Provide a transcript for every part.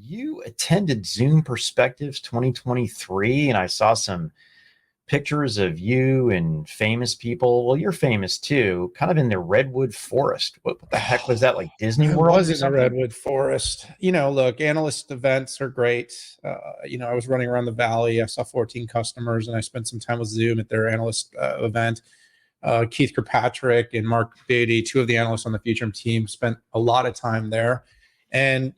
you attended Zoom Perspectives 2023, and I saw some pictures of you and famous people. Well, you're famous too, kind of in the Redwood Forest. What the heck was that, like Disney I World was or in the something? Redwood Forest. Look, analyst events are great. I was running around the valley. I saw 14 customers, and I spent some time with Zoom at their analyst event. Keith Kirkpatrick and Mark Beatty, two of the analysts on the Futurum team, spent a lot of time there. And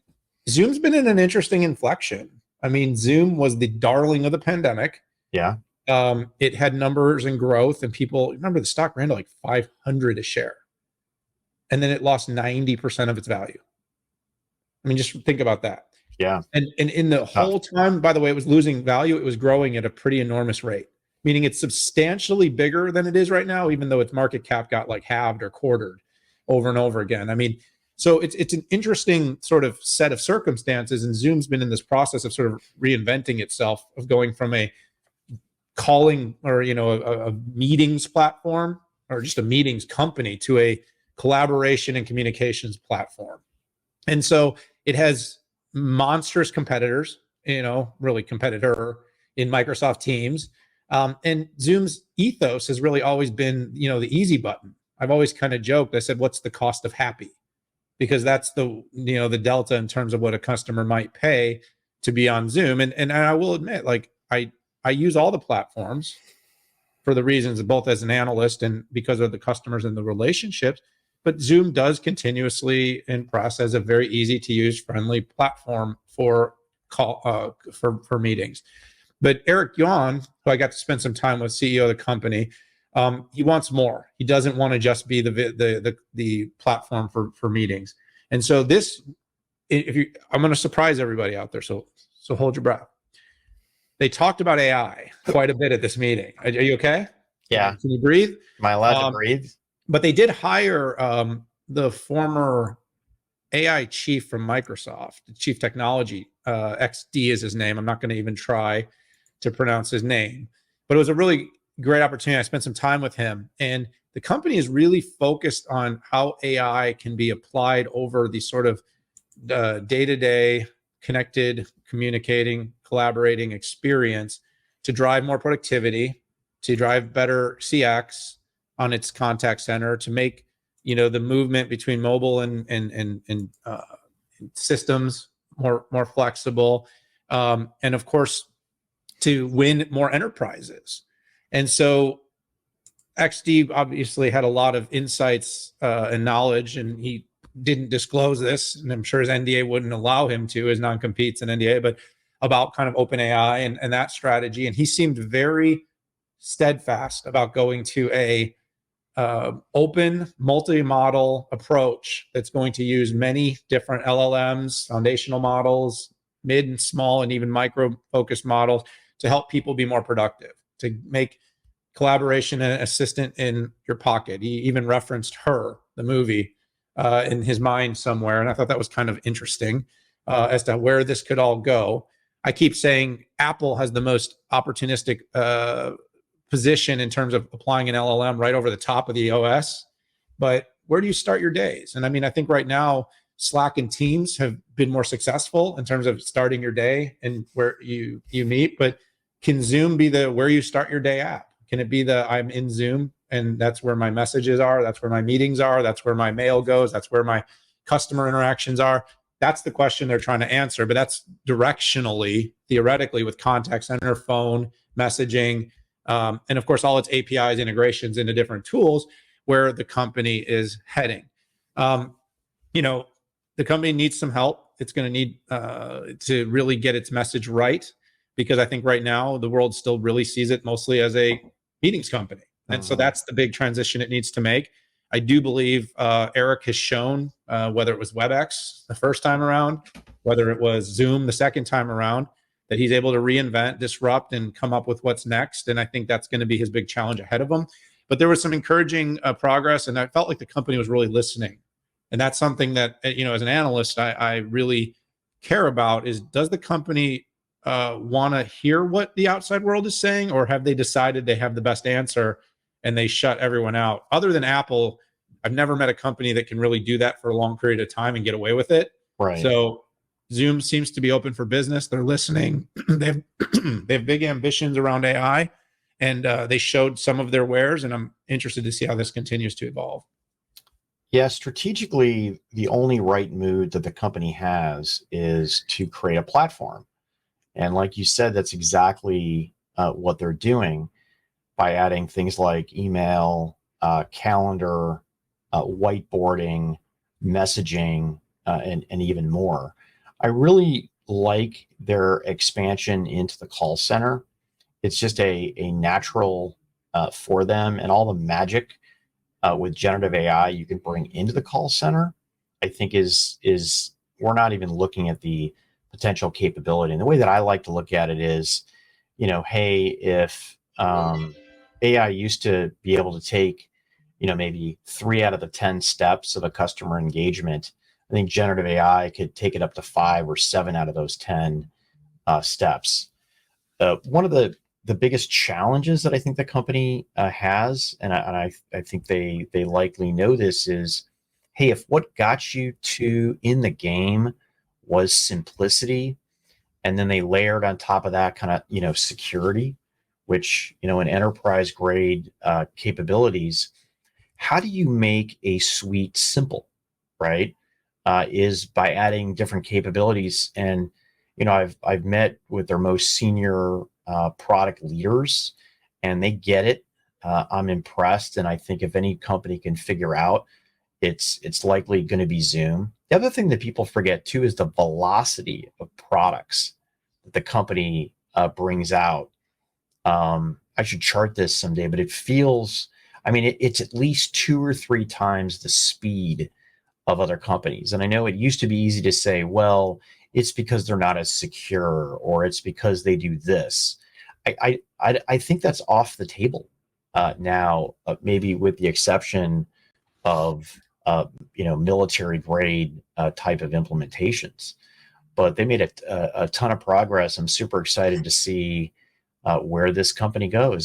Zoom's been in an interesting inflection. I mean, Zoom was the darling of the pandemic. Yeah. It had numbers and growth, and people remember the stock ran to like 500 a share, and then it lost 90% of its value. I mean, just think about that. Yeah. And in the whole time, by the way, it was losing value. It was growing at a pretty enormous rate, meaning it's substantially bigger than it is right now, even though its market cap got like halved or quartered over and over again. I mean, so it's an interesting sort of set of circumstances, and Zoom's been in this process of sort of reinventing itself, of going from a calling or a meetings platform or just a meetings company to a collaboration and communications platform. And so it has monstrous competitors, really competitor in Microsoft Teams. And Zoom's ethos has really always been, the easy button. I've always kind of joked. I said, what's the cost of happy? Because that's the delta in terms of what a customer might pay to be on Zoom. And I will admit, like I use all the platforms for the reasons, both as an analyst and because of the customers and the relationships. But Zoom does continuously impress as a very easy to use, friendly platform for for meetings. But Eric Yuan, who I got to spend some time with, CEO of the company, he wants more. He doesn't want to just be the platform for meetings. And so I'm going to surprise everybody out there. So hold your breath. They talked about AI quite a bit at this meeting. Are you okay? Yeah. Can you breathe? Am I allowed to breathe? But they did hire the former AI chief from Microsoft, the chief technology. XD is his name. I'm not going to even try to pronounce his name. But it was a really great opportunity. I spent some time with him. And the company is really focused on how AI can be applied over the sort of day-to-day connected, communicating, collaborating experience to drive more productivity, to drive better CX on its contact center, to make the movement between mobile and systems more flexible, and of course to win more enterprises. And so XD obviously had a lot of insights and knowledge, and he didn't disclose this, and I'm sure his NDA wouldn't allow him to, his non-competes and NDA, but about kind of OpenAI and that strategy. And he seemed very steadfast about going to a open multi-model approach that's going to use many different LLMs, foundational models, mid and small and even micro focused models to help people be more productive, to make collaboration and assistant in your pocket. He even referenced Her, the movie, in his mind somewhere. And I thought that was kind of interesting as to where this could all go. I keep saying Apple has the most opportunistic position in terms of applying an LLM right over the top of the OS. But where do you start your days? And I mean, I think right now, Slack and Teams have been more successful in terms of starting your day and where you meet. But can Zoom be the where you start your day app? Can it be the I'm in Zoom and that's where my messages are, that's where my meetings are, that's where my mail goes, that's where my customer interactions are? That's the question they're trying to answer. But that's directionally, theoretically, with contact center, phone, messaging, and of course, all its APIs, integrations into different tools, where the company is heading. The company needs some help. It's going to need to really get its message right, because I think right now the world still really sees it mostly as a meetings company. And so that's the big transition it needs to make. I do believe Eric has shown, whether it was WebEx the first time around, whether it was Zoom the second time around, that he's able to reinvent, disrupt, and come up with what's next. And I think that's going to be his big challenge ahead of him. But there was some encouraging progress, and I felt like the company was really listening. And that's something that, as an analyst, I really care about is, does the company want to hear what the outside world is saying, or have they decided they have the best answer and they shut everyone out? Other than Apple, I've never met a company that can really do that for a long period of time and get away with it. Right. So Zoom seems to be open for business. They're listening. They have big ambitions around AI, and they showed some of their wares. And I'm interested to see how this continues to evolve. Yeah, strategically, the only right move that the company has is to create a platform. And like you said, that's exactly what they're doing by adding things like email, calendar, whiteboarding, messaging, and even more. I really like their expansion into the call center. It's just a natural for them, and all the magic with generative AI you can bring into the call center, I think is we're not even looking at the potential capability. And the way that I like to look at it is, hey, if AI used to be able to take, maybe 3 out of the 10 steps of a customer engagement, I think generative AI could take it up to 5 or 7 out of those 10 steps. One of the biggest challenges that I think the company has, and I think they likely know this, is, hey, if what got you to in the game was simplicity, and then they layered on top of that kind of security, which in enterprise grade capabilities, how do you make a suite simple, right? Is by adding different capabilities. And I've met with their most senior product leaders, and they get it. I'm impressed, and I think if any company can figure out, it's likely going to be Zoom. The other thing that people forget too is the velocity of products that the company brings out. I should chart this someday, but it feels, I mean, it's at least 2 or 3 times the speed of other companies. And I know it used to be easy to say, well, it's because they're not as secure, or it's because they do this. I think that's off the table now, maybe with the exception of military grade type of implementations. But they made a ton of progress. I'm super excited to see where this company goes.